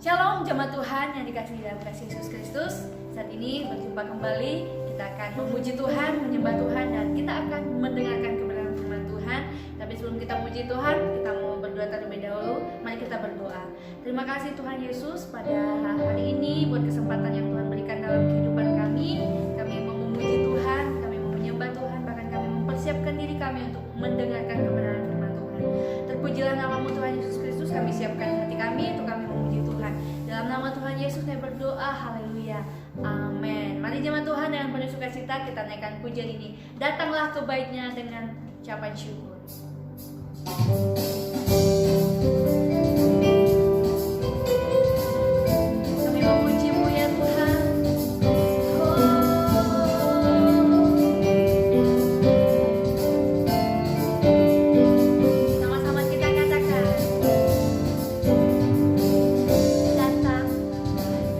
Shalom jemaat Tuhan yang dikasihi dalam kasih Yesus Kristus. Saat ini berjumpa kembali, kita akan memuji Tuhan, menyembah Tuhan, dan kita akan mendengarkan kebenaran firman Tuhan. Tapi sebelum kita memuji Tuhan, kita mau berdoa terlebih dahulu. Mari kita berdoa. Terima kasih Tuhan Yesus pada hari ini buat kesempatan yang Tuhan berikan dalam kehidupan kami. Kami mau memuji Tuhan, kami mau menyembah Tuhan, bahkan kami mempersiapkan diri kami untuk mendengarkan kebenaran firman Tuhan. Terpujilah namamu Tuhan Yesus Kristus. Kami siapkan hati kami untuk kami memuji Tuhan. Dalam nama Tuhan Yesus kami berdoa, haleluya, amin. Mari jemaat Tuhan dengan penuh sukacita kita naikkan pujian ini. Datanglah ke baitnya dengan ucapan syukur. Kami memuji-Mu ya Tuhan. Sama-sama kita katakan, datang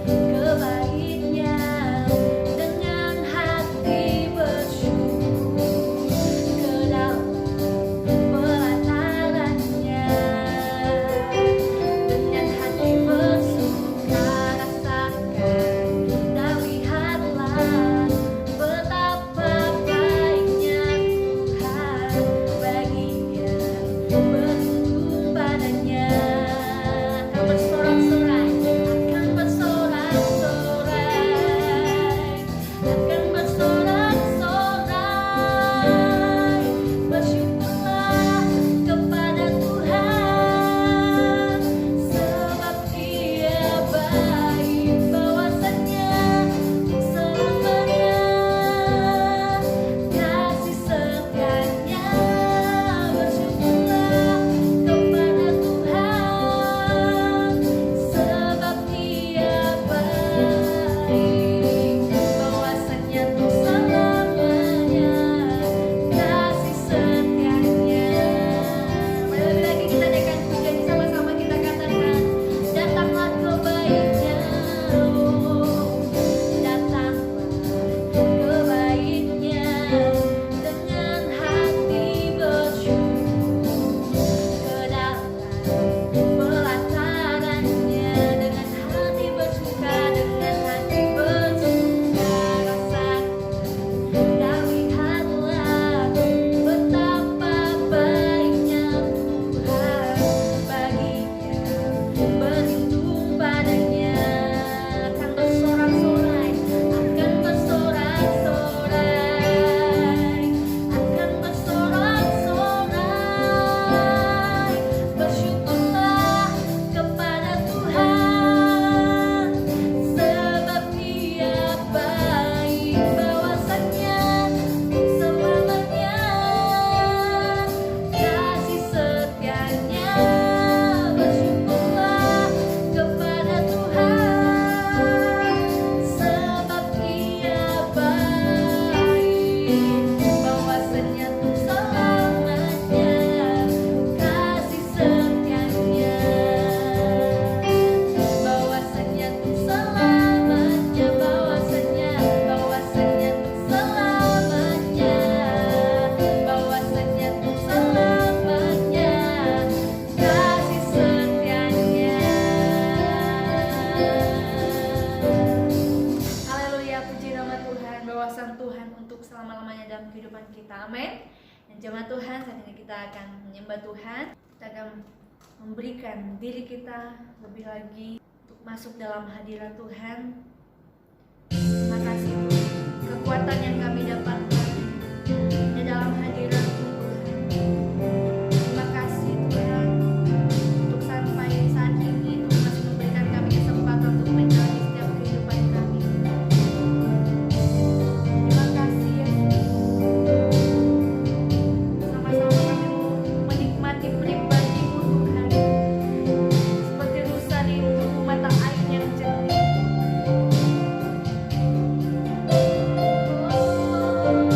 ke baitnya dengan hati bersyukur, ke dalam pelatarannya dengan hati bersuka rasakan, dan lihatlah betapa baiknya Tuhan baginya, beruntung padanya. Akan bersorak-sorai, akan bersorak-sorai, akan bersorak-sorai. Bersyukurlah kepada Tuhan, sebab Dia baik, bahwasanya untuk selamanya kasih setianya. Bersyukurlah kepada Tuhan, sebab Dia baik, bahwasanya untuk selamanya kasih setianya. Mari lebih lagi kita naikkan pujian sama-sama, kita katakan, datanglah ke baitnya, datanglah ke baitnya dengan hati bersyukur, ke dalam pelatarannya dengan hati bersuka, dengan hati bersuka rasakan, dan lihatlah betapa baiknya Tuhan baginya, beruntung padanya. Akan bersorak-sorai, akan bersorak-sorai, akan bersorak-sorai. Bersyukurlah kepada Tuhan, sebab Dia baik, bahwasanya untuk selamanya kasih setianya. Bersyukurlah kepada Tuhan, sebab Dia baik, bahwasanya untuk selamanya kasih setianya. Bahwasanya untuk selamanya, bahwasanya untuk selamanya, bahwasanya untuk selamanya kasih setianya. Haleluya, puji nama Tuhan, bahwasan Tuhan untuk selama-lamanya dalam kehidupan kita, amin. Dan jemaat Tuhan, saat ini kita akan menyembah Tuhan. Kita akan memberikan diri kita lebih lagi untuk masuk dalam hadirat Tuhan. Terima kasih Tuhan, kekuatan yang kami dapatkan di dalam hadirat Tuhan. Terima kasih Tuhan untuk sampai saat ini Tuhan masih memberikan kami kesempatan untuk menjalani setiap kehidupan kami. Terima kasih Yesus. Sama-sama kami mau menikmati pribadi-Mu Tuhan, seperti rusa di mata air yang jernih. Oh,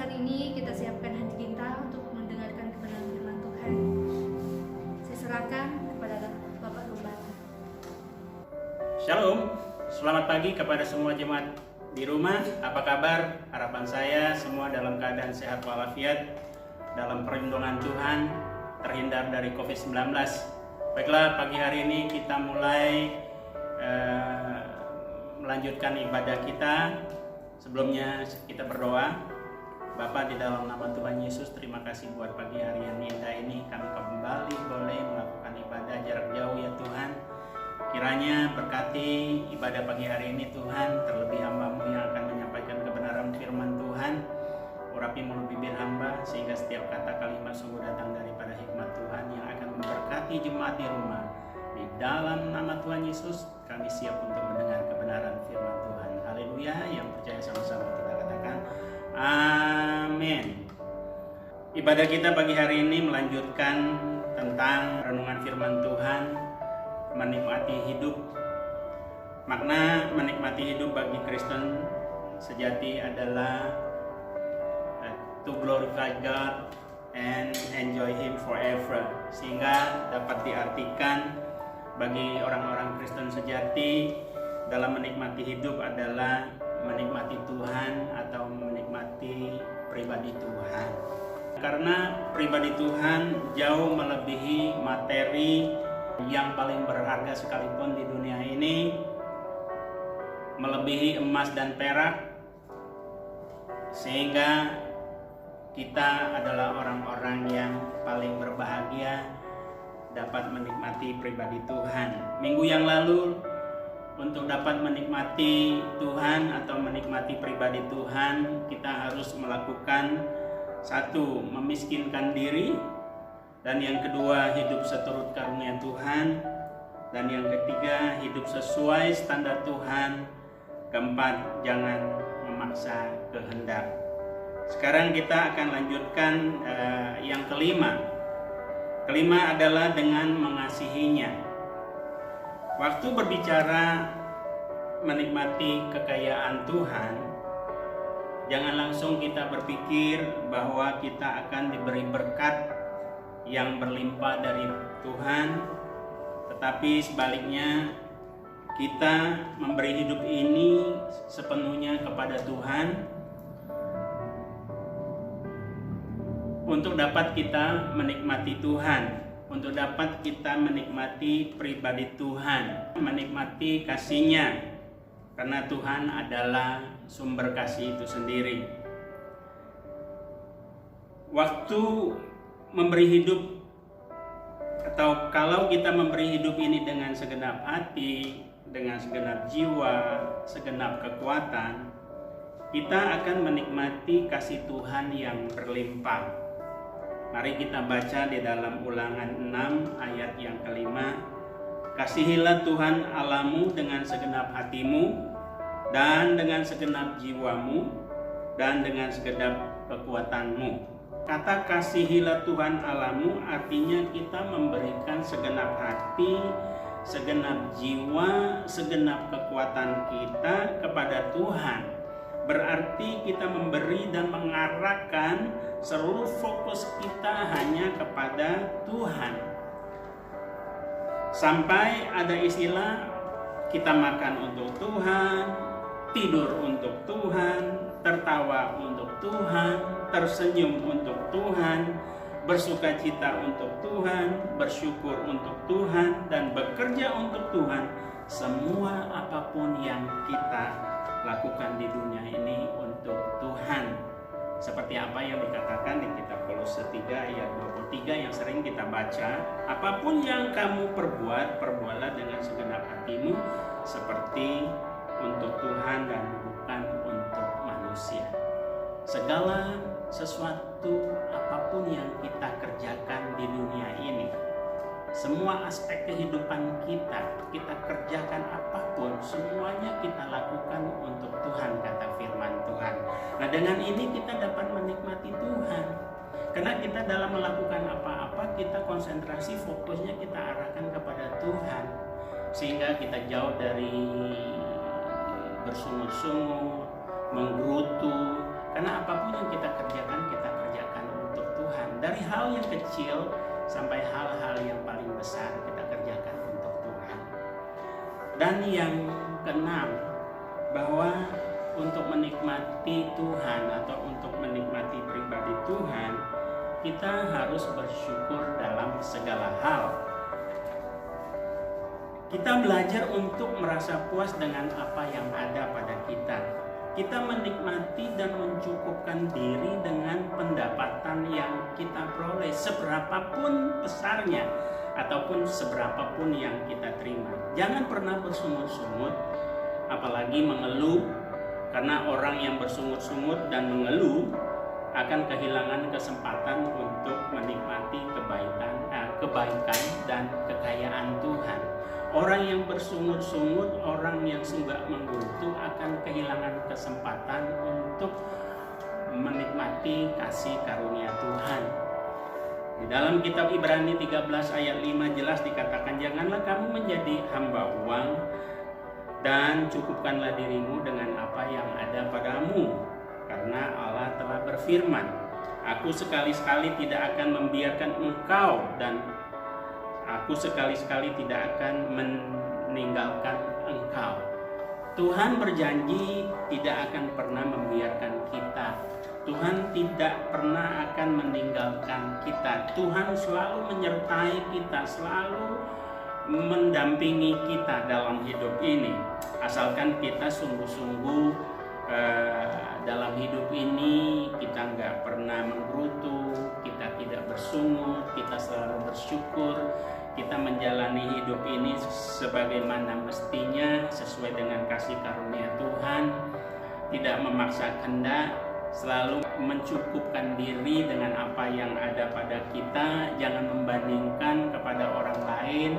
saat ini kita siapkan hati kita untuk mendengarkan kebenaran firman Tuhan. Saya serahkan kepada Bapak Gembala. Shalom, selamat pagi kepada semua jemaat di rumah. Apa kabar? Harapan saya semua dalam keadaan sehat walafiat, dalam perlindungan Tuhan, terhindar dari COVID-19. Baiklah, pagi hari ini kita mulai melanjutkan ibadah kita. Sebelumnya kita berdoa. Bapa, di dalam nama Tuhan Yesus, terima kasih buat pagi hari yang indah ini. Kami kembali boleh melakukan ibadah jarak jauh ya Tuhan. Kiranya berkati ibadah pagi hari ini Tuhan, terlebih hamba-Mu yang akan menyampaikan kebenaran firman Tuhan. Urapi mulut bibir hamba sehingga setiap kata kalimat sungguh datang daripada hikmat Tuhan yang akan memberkati jemaat di rumah. Di dalam nama Tuhan Yesus kami siap untuk mendengar kebenaran firman Tuhan. Haleluya. Yang percaya sama-sama kita katakan amin. Ibadah kita pagi hari ini melanjutkan tentang renungan firman Tuhan, menikmati hidup. Makna menikmati hidup bagi Kristen sejati adalah to glorify God and enjoy Him forever, sehingga dapat diartikan bagi orang-orang Kristen sejati dalam menikmati hidup adalah menikmati Tuhan atau menikmati pribadi Tuhan. Karena pribadi Tuhan jauh melebihi materi yang paling berharga sekalipun di dunia ini, melebihi emas dan perak, sehingga kita adalah orang-orang yang paling berbahagia dapat menikmati pribadi Tuhan. Minggu yang lalu, untuk dapat menikmati Tuhan atau menikmati pribadi Tuhan, kita harus melakukan satu, memiskinkan diri, dan yang kedua, hidup seturut karunia Tuhan, dan yang ketiga, hidup sesuai standar Tuhan. Keempat, jangan memaksa kehendak. Sekarang kita akan lanjutkan yang kelima. Kelima adalah dengan mengasihinya. Waktu berbicara menikmati kekayaan Tuhan, jangan langsung kita berpikir bahwa kita akan diberi berkat yang berlimpah dari Tuhan, tetapi sebaliknya kita memberi hidup ini sepenuhnya kepada Tuhan, untuk dapat kita menikmati Tuhan, untuk dapat kita menikmati pribadi Tuhan, menikmati kasih-Nya, karena Tuhan adalah sumber kasih itu sendiri. Waktu memberi hidup, atau kalau kita memberi hidup ini dengan segenap hati, dengan segenap jiwa, segenap kekuatan, kita akan menikmati kasih Tuhan yang berlimpah. Mari kita baca di dalam Ulangan 6 ayat yang kelima. Kasihilah Tuhan Allahmu dengan segenap hatimu, dan dengan segenap jiwamu, dan dengan segenap kekuatanmu. Kata kasihilah Tuhan Allahmu artinya kita memberikan segenap hati, segenap jiwa, segenap kekuatan kita kepada Tuhan. Berarti kita memberi dan mengarahkan seluruh fokus kita hanya kepada Tuhan. Sampai ada istilah kita makan untuk Tuhan, tidur untuk Tuhan, tertawa untuk Tuhan, tersenyum untuk Tuhan, bersukacita untuk Tuhan, bersyukur untuk Tuhan, dan bekerja untuk Tuhan. Semua apapun yang kita lakukan di dunia ini untuk Tuhan. Seperti apa yang dikatakan di kitab Kolose 3 ayat 23 yang sering kita baca, apapun yang kamu perbuat, perbuatlah dengan segenap hatimu seperti untuk Tuhan dan bukan untuk manusia. Segala sesuatu apapun yang kita kerjakan di dunia ini, semua aspek kehidupan kita kerjakan apapun, semuanya kita lakukan untuk Tuhan, kata firman Tuhan. Nah, dengan ini kita dapat menikmati Tuhan. Karena kita dalam melakukan apa-apa, kita konsentrasi, fokusnya kita arahkan kepada Tuhan. Sehingga kita jauh dari bersungut-sungut, menggerutu, Karena apapun yang kita kerjakan untuk Tuhan. Dari hal yang kecil sampai hal-hal yang paling besar kita kerjakan untuk Tuhan. Dan yang keenam, bahwa untuk menikmati Tuhan atau untuk menikmati pribadi Tuhan, kita harus bersyukur dalam segala hal. Kita belajar untuk merasa puas dengan apa yang ada pada kita. Kita menikmati dan mencukupkan diri dengan pendapatan yang kita peroleh, seberapapun besarnya ataupun seberapapun yang kita terima. Jangan pernah bersungut-sungut, apalagi mengeluh, karena orang yang bersungut-sungut dan mengeluh akan kehilangan kesempatan untuk menikmati kebaikan dan kekayaan Tuhan. Orang yang bersungut-sungut, orang yang sunggak menggerutu akan kehilangan kesempatan untuk menikmati kasih karunia Tuhan. Di dalam kitab Ibrani 13 ayat 5 jelas dikatakan, janganlah kamu menjadi hamba uang dan cukupkanlah dirimu dengan apa yang ada padamu. Karena Allah telah berfirman, aku sekali-sekali tidak akan membiarkan engkau dan aku sekali-sekali tidak akan meninggalkan engkau. Tuhan berjanji tidak akan pernah membiarkan kita. Tuhan tidak pernah akan meninggalkan kita. Tuhan selalu menyertai kita, selalu mendampingi kita dalam hidup ini. Asalkan kita sungguh-sungguh dalam hidup ini, kita nggak pernah menggerutu, kita tidak bersungut, kita selalu bersyukur, kita menjalani hidup ini sebagaimana mestinya sesuai dengan kasih karunia Tuhan, tidak memaksa kehendak, selalu mencukupkan diri dengan apa yang ada pada kita, jangan membandingkan kepada orang lain,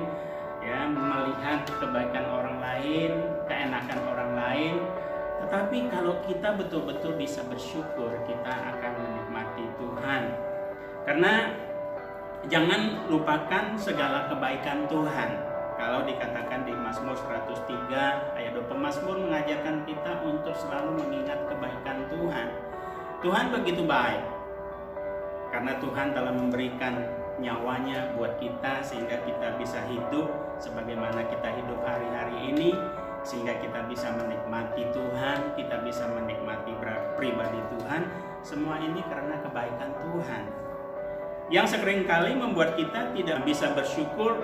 ya, melihat kebaikan orang lain, keenakan orang lain. Tetapi kalau kita betul-betul bisa bersyukur, kita akan menikmati Tuhan. Karena jangan lupakan segala kebaikan Tuhan. Kalau dikatakan di Mazmur 103 ayat 2, pemazmur mengajarkan kita untuk selalu mengingat kebaikan Tuhan. Tuhan begitu baik. Karena Tuhan telah memberikan nyawanya buat kita sehingga kita bisa hidup sebagaimana kita hidup hari-hari ini, sehingga kita bisa menikmati Tuhan, kita bisa menikmati pribadi Tuhan. Semua ini karena kebaikan Tuhan. Yang seringkali membuat kita tidak bisa bersyukur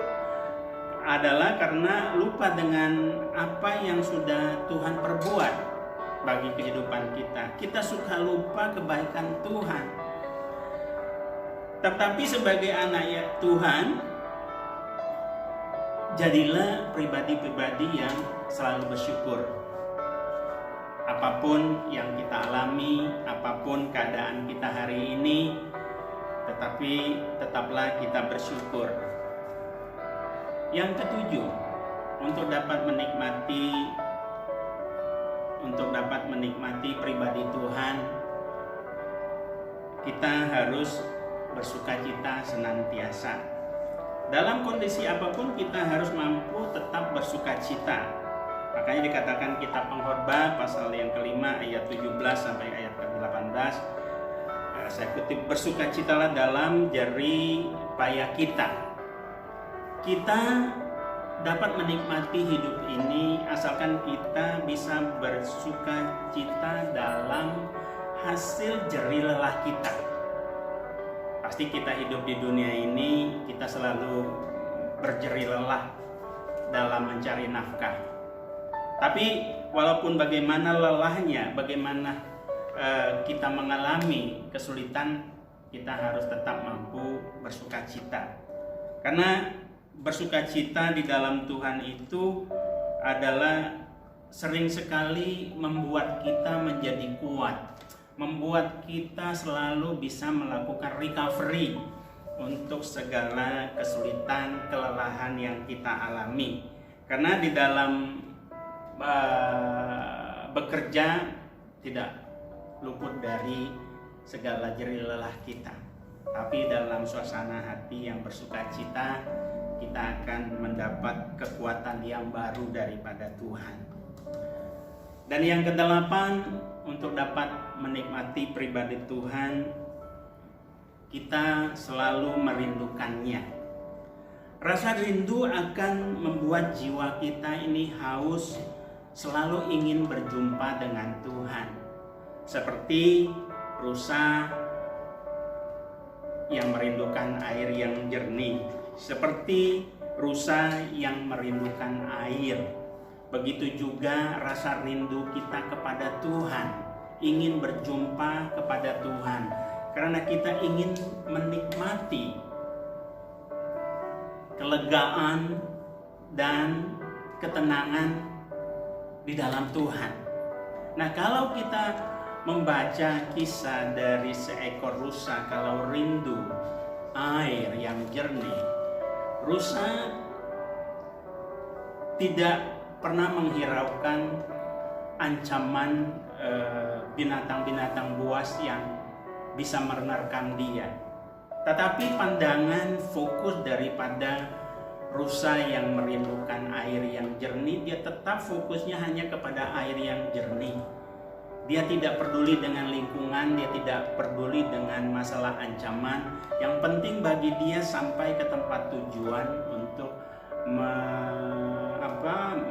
adalah karena lupa dengan apa yang sudah Tuhan perbuat bagi kehidupan kita. Kita suka lupa kebaikan Tuhan. Tetapi sebagai anak Tuhan, jadilah pribadi-pribadi yang selalu bersyukur. Apapun yang kita alami, apapun keadaan kita hari ini, tetapi tetaplah kita bersyukur. Yang ketujuh, untuk dapat menikmati pribadi Tuhan, kita harus bersukacita senantiasa. Dalam kondisi apapun kita harus mampu tetap bersukacita. Makanya dikatakan kitab Pengkhotbah pasal yang kelima ayat 17 sampai ayat ke-18. Saya kutip, bersukacitalah dalam jeri payah kita. Kita dapat menikmati hidup ini asalkan kita bisa bersukacita dalam hasil jeri lelah kita. Pasti kita hidup di dunia ini, kita selalu berjeri lelah dalam mencari nafkah. Tapi walaupun bagaimana lelahnya, bagaimana kita mengalami kesulitan, kita harus tetap mampu bersukacita. Karena bersukacita di dalam Tuhan itu adalah sering sekali membuat kita menjadi kuat, membuat kita selalu bisa melakukan recovery untuk segala kesulitan, kelelahan yang kita alami. Karena di dalam bekerja tidak luput dari segala jerih lelah kita. Tapi dalam suasana hati yang bersukacita, kita akan mendapat kekuatan yang baru daripada Tuhan. Dan yang kedelapan, untuk dapat menikmati pribadi Tuhan, kita selalu merindukannya. Rasa rindu akan membuat jiwa kita ini haus, selalu ingin berjumpa dengan Tuhan. Seperti rusa yang merindukan air yang jernih, seperti rusa yang merindukan air. Begitu juga rasa rindu kita kepada Tuhan, ingin berjumpa kepada Tuhan, karena kita ingin menikmati kelegaan dan ketenangan di dalam Tuhan. Nah, kalau kita membaca kisah dari seekor rusa, kalau rindu air yang jernih, rusa tidak pernah menghiraukan ancaman binatang-binatang buas yang bisa menerkam dia. Tetapi pandangan fokus daripada rusa yang merindukan air yang jernih, dia tetap fokusnya hanya kepada air yang jernih. Dia tidak peduli dengan lingkungan, dia tidak peduli dengan masalah ancaman. Yang penting bagi dia sampai ke tempat tujuan untuk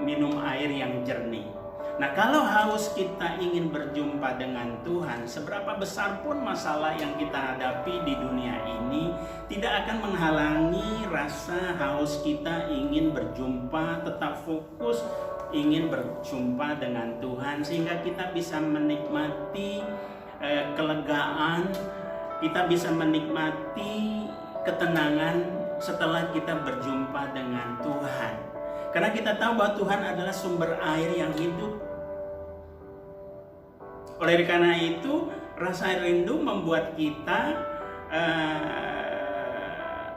minum air yang jernih. Nah, kalau haus kita ingin berjumpa dengan Tuhan, seberapa besar pun masalah yang kita hadapi di dunia ini tidak akan menghalangi rasa haus kita ingin berjumpa, tetap fokus ingin berjumpa dengan Tuhan, sehingga kita bisa menikmati kelegaan, kita bisa menikmati ketenangan setelah kita berjumpa dengan Tuhan. Karena kita tahu bahwa Tuhan adalah sumber air yang hidup. Oleh karena itu, rasa rindu membuat kita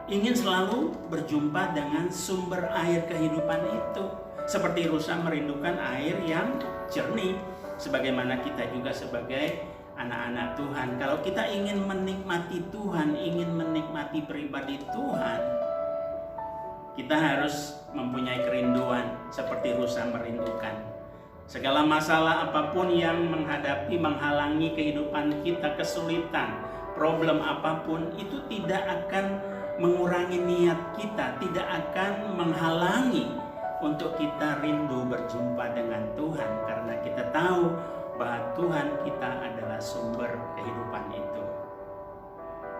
ingin selalu berjumpa dengan sumber air kehidupan itu. Seperti rusa merindukan air yang jernih. Sebagaimana kita juga sebagai anak-anak Tuhan. Kalau kita ingin menikmati Tuhan, ingin menikmati pribadi Tuhan, kita harus mempunyai kerinduan seperti rusa merindukan. Segala masalah apapun yang menghalangi kehidupan kita, kesulitan, problem apapun, itu tidak akan mengurangi niat kita, tidak akan menghalangi untuk kita rindu berjumpa dengan Tuhan, karena kita tahu bahwa Tuhan kita adalah sumber kehidupan itu.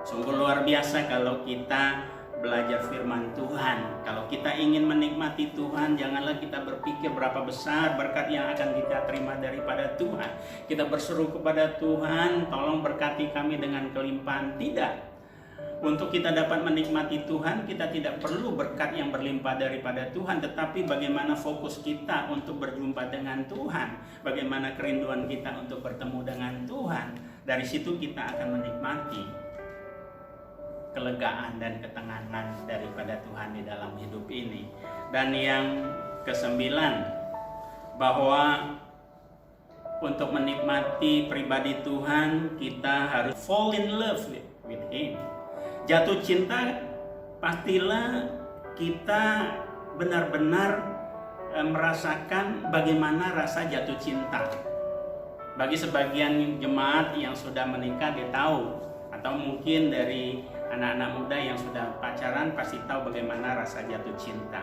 Sungguh luar biasa kalau kita belajar firman Tuhan. Kalau kita ingin menikmati Tuhan, janganlah kita berpikir berapa besar berkat yang akan kita terima daripada Tuhan. Kita berseru kepada Tuhan, tolong berkati kami dengan kelimpahan. Tidak. Untuk kita dapat menikmati Tuhan, kita tidak perlu berkat yang berlimpah daripada Tuhan, tetapi bagaimana fokus kita untuk berjumpa dengan Tuhan, bagaimana kerinduan kita untuk bertemu dengan Tuhan. Dari situ kita akan menikmati kelegaan dan ketenangan daripada Tuhan di dalam hidup ini. Dan yang kesembilan, bahwa untuk menikmati pribadi Tuhan, kita harus fall in love with Him. Jatuh cinta, pastilah kita benar-benar merasakan bagaimana rasa jatuh cinta. Bagi sebagian jemaat yang sudah menikah, dia tahu, atau mungkin dari anak-anak muda yang sudah pacaran pasti tahu bagaimana rasa jatuh cinta.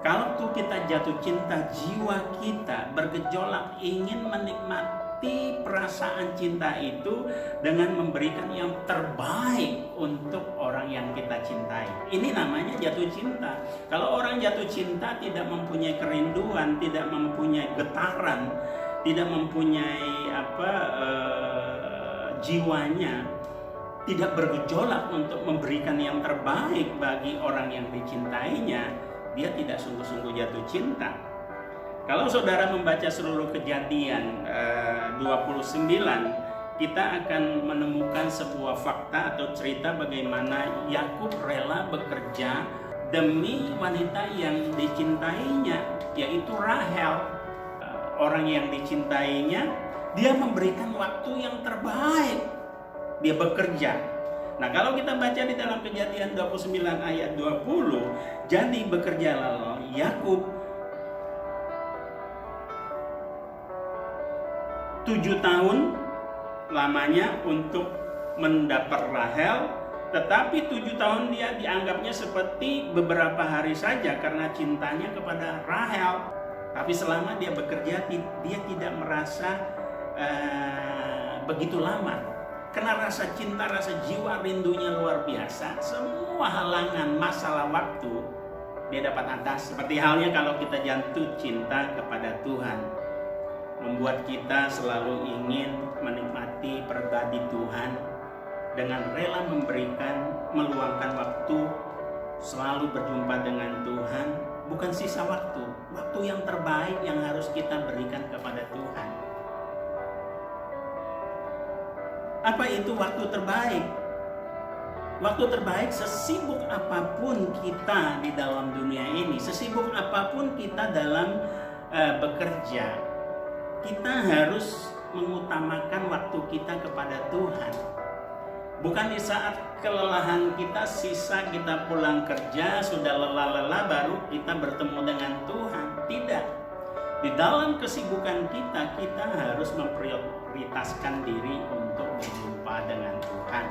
Kalau tuh kita jatuh cinta, jiwa kita bergejolak ingin menikmati perasaan cinta itu dengan memberikan yang terbaik untuk orang yang kita cintai. Ini namanya jatuh cinta. Kalau orang jatuh cinta tidak mempunyai kerinduan, tidak mempunyai getaran, tidak mempunyai jiwanya tidak bergejolak untuk memberikan yang terbaik bagi orang yang dicintainya, dia tidak sungguh-sungguh jatuh cinta. Kalau saudara membaca seluruh Kejadian 29, kita akan menemukan sebuah fakta atau cerita bagaimana Yakub rela bekerja demi wanita yang dicintainya, yaitu Rahel. Orang yang dicintainya, dia memberikan waktu yang terbaik. Dia bekerja. Nah, kalau kita baca di dalam Kejadian 29 ayat 20, jadi bekerjalah Yakub 7 tahun lamanya untuk mendapat Rahel, tetapi 7 tahun dia dianggapnya seperti beberapa hari saja karena cintanya kepada Rahel. Tapi selama dia bekerja, dia tidak merasa begitu lama. Karena rasa cinta, rasa jiwa rindunya luar biasa. Semua halangan, masalah waktu dia dapat atas. Seperti halnya kalau kita jatuh cinta kepada Tuhan, membuat kita selalu ingin menikmati pribadi Tuhan dengan rela memberikan, meluangkan waktu, selalu berjumpa dengan Tuhan. Bukan sisa waktu yang terbaik yang harus kita berikan kepada Tuhan. Apa itu waktu terbaik? Waktu terbaik sesibuk apapun kita di dalam dunia ini, sesibuk apapun kita dalam bekerja, kita harus mengutamakan waktu kita kepada Tuhan. Bukan di saat kelelahan kita, sisa kita pulang kerja, sudah lelah-lelah baru kita bertemu dengan Tuhan. Tidak. Di dalam kesibukan kita harus memprioritaskan diri untuk berjumpa dengan Tuhan.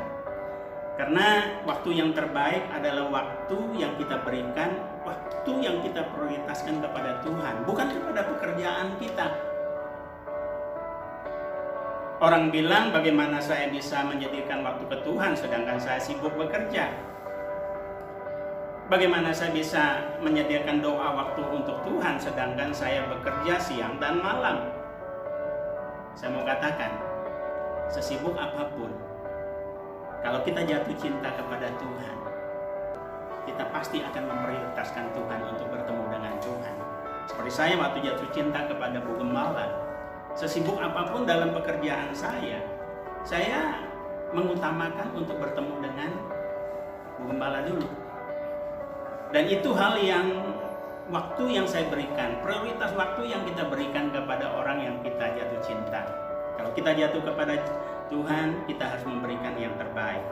Karena waktu yang terbaik adalah waktu yang kita berikan, waktu yang kita prioritaskan kepada Tuhan, bukan kepada pekerjaan kita. Orang bilang, bagaimana saya bisa menyediakan waktu ke Tuhan sedangkan saya sibuk bekerja? Bagaimana saya bisa menyediakan doa waktu untuk Tuhan sedangkan saya bekerja siang dan malam? Saya mau katakan, sesibuk apapun, kalau kita jatuh cinta kepada Tuhan, kita pasti akan memprioritaskan Tuhan untuk bertemu dengan Tuhan. Seperti saya waktu jatuh cinta kepada Bu Gembala, sesibuk apapun dalam pekerjaan saya mengutamakan untuk bertemu dengan Bu Gembala dulu. Dan itu hal yang waktu yang saya berikan, prioritas waktu yang kita berikan kepada orang yang kita jatuh cinta. Kalau kita jatuh kepada Tuhan, kita harus memberikan yang terbaik.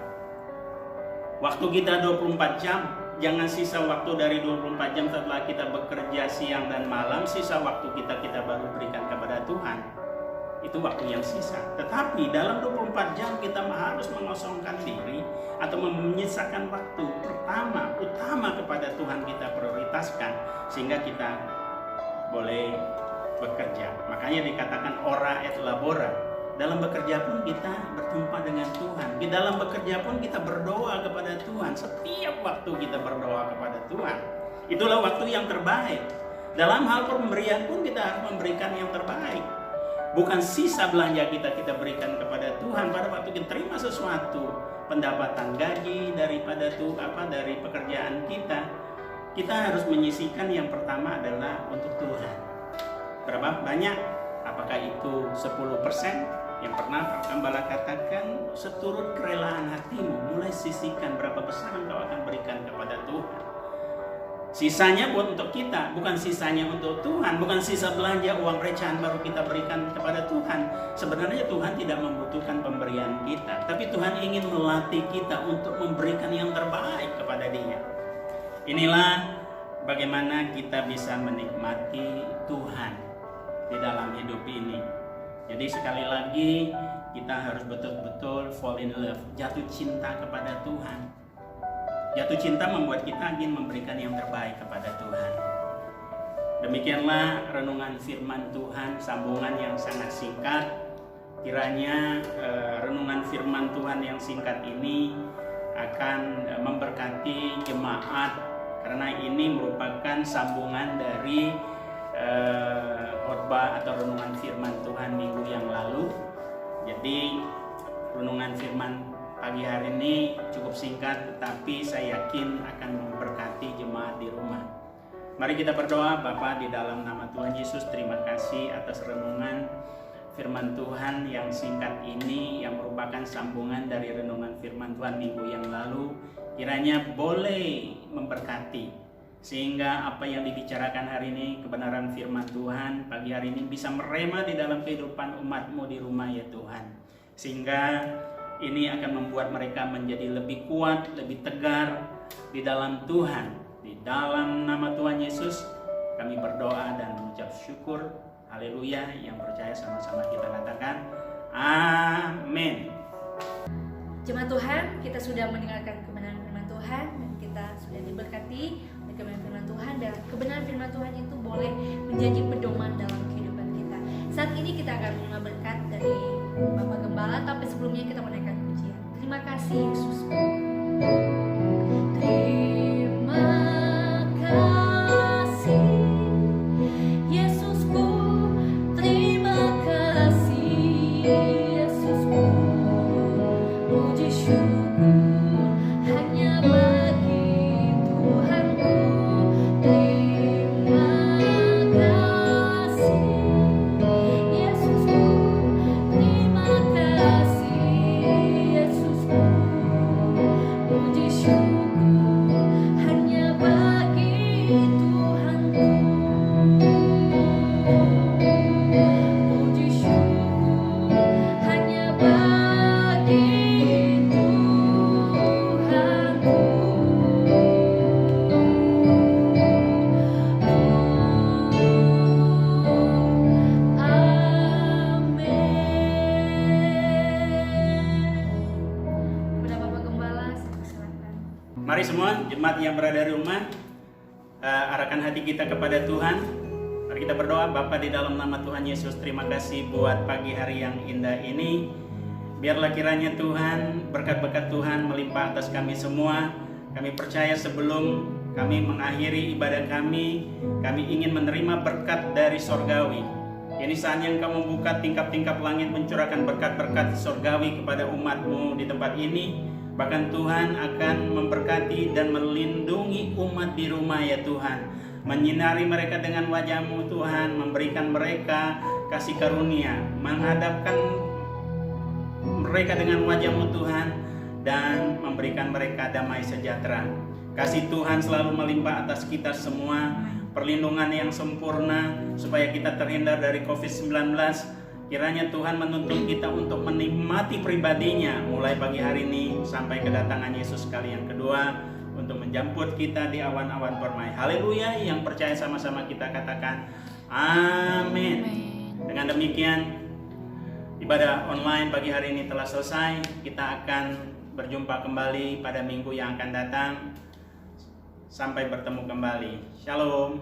Waktu kita 24 jam, jangan sisa waktu dari 24 jam setelah kita bekerja siang dan malam, sisa waktu kita baru berikan kepada Tuhan. Itu waktu yang sisa. Tetapi dalam 24 jam kita harus mengosongkan diri atau menyisakan waktu utama kepada Tuhan kita prioritaskan sehingga kita boleh bekerja. Makanya dikatakan ora et labora. Dalam bekerja pun kita berjumpa dengan Tuhan. Di dalam bekerja pun kita berdoa kepada Tuhan. Setiap waktu kita berdoa kepada Tuhan. Itulah waktu yang terbaik. Dalam hal pemberian pun kita harus memberikan yang terbaik. Bukan sisa belanja kita berikan kepada Tuhan pada waktu kita terima sesuatu, pendapatan gaji daripada dari pekerjaan kita harus menyisihkan yang pertama adalah untuk Tuhan. Berapa banyak? Apakah itu 10%? Yang pernah Pak Gembala katakan, seturut kerelaan hatimu, mulai sisihkan berapa besar engkau akan berikan kepada Tuhan. Sisanya buat untuk kita, bukan sisanya untuk Tuhan, bukan sisa belanja uang recehan baru kita berikan kepada Tuhan. Sebenarnya Tuhan tidak membutuhkan pemberian kita, tapi Tuhan ingin melatih kita untuk memberikan yang terbaik kepada Dia. Inilah bagaimana kita bisa menikmati Tuhan di dalam hidup ini. Jadi sekali lagi kita harus betul-betul fall in love, jatuh cinta kepada Tuhan. Jatuh cinta membuat kita ingin memberikan yang terbaik kepada Tuhan. Demikianlah renungan firman Tuhan, sambungan yang sangat singkat. Kiranya renungan firman Tuhan yang singkat ini akan memberkati jemaat, karena ini merupakan sambungan dari khotbah atau renungan firman Tuhan minggu yang lalu. Jadi renungan firman pagi hari ini cukup singkat, tetapi saya yakin akan memberkati jemaat di rumah. Mari kita berdoa. Bapa, di dalam nama Tuhan Yesus, terima kasih atas renungan firman Tuhan yang singkat ini, yang merupakan sambungan dari renungan firman Tuhan minggu yang lalu. Kiranya boleh memberkati, sehingga apa yang dibicarakan hari ini, kebenaran firman Tuhan pagi hari ini bisa merema di dalam kehidupan umat-Mu di rumah ya Tuhan. Sehingga ini akan membuat mereka menjadi lebih kuat, lebih tegar di dalam Tuhan. Di dalam nama Tuhan Yesus kami berdoa dan mengucap syukur. Haleluya. Yang percaya sama-sama kita katakan amin. Jemaat Tuhan, kita sudah mendengarkan kebenaran firman Tuhan dan kita sudah diberkati oleh kebenaran firman Tuhan, dan kebenaran firman Tuhan itu boleh menjadi pedoman dalam kehidupan kita. Saat ini kita akan menerima berkat dari Bapak Gembala, tapi sebelumnya kita menaikkan pujian. Terima kasih Yesus. Terima kasih Yesusku, terima kasih Yesusku, puji syukur hanya bagi Tuhanku. Terima kasih Yesusku, terima kasih Yesusku, puji syukur hanya bagi Tuhanku. Puji syukur hanya bagi Tuhanku. Amin. Kepada Bapak Gembala, saya persilakan. Mari semua jemaat yang berada di rumah, arahkan hati kita kepada Tuhan. Mari kita berdoa. Bapa, di dalam nama Tuhan Yesus, terima kasih buat pagi hari yang indah ini. Biarlah kiranya Tuhan, berkat-berkat Tuhan melimpah atas kami semua. Kami percaya sebelum kami mengakhiri ibadah kami ingin menerima berkat dari sorgawi. Ini saatnya Engkau membuka tingkap-tingkap langit, mencurahkan berkat-berkat sorgawi kepada umat-Mu di tempat ini. Bahkan Tuhan akan memberkati dan melindungi umat di rumah ya Tuhan. Menyinari mereka dengan wajah-Mu Tuhan, memberikan mereka kasih karunia, menghadapkan mereka dengan wajah-Mu Tuhan, dan memberikan mereka damai sejahtera. Kasih Tuhan selalu melimpah atas kita semua, perlindungan yang sempurna supaya kita terhindar dari COVID-19. Kiranya Tuhan menuntun kita untuk menikmati pribadinya mulai pagi hari ini sampai kedatangan Yesus kali yang kedua untuk menjemput kita di awan-awan permai. Haleluya. Yang percaya sama-sama kita katakan amin. Dengan demikian ibadah online pagi hari ini telah selesai. Kita akan berjumpa kembali pada minggu yang akan datang. Sampai bertemu kembali. Shalom.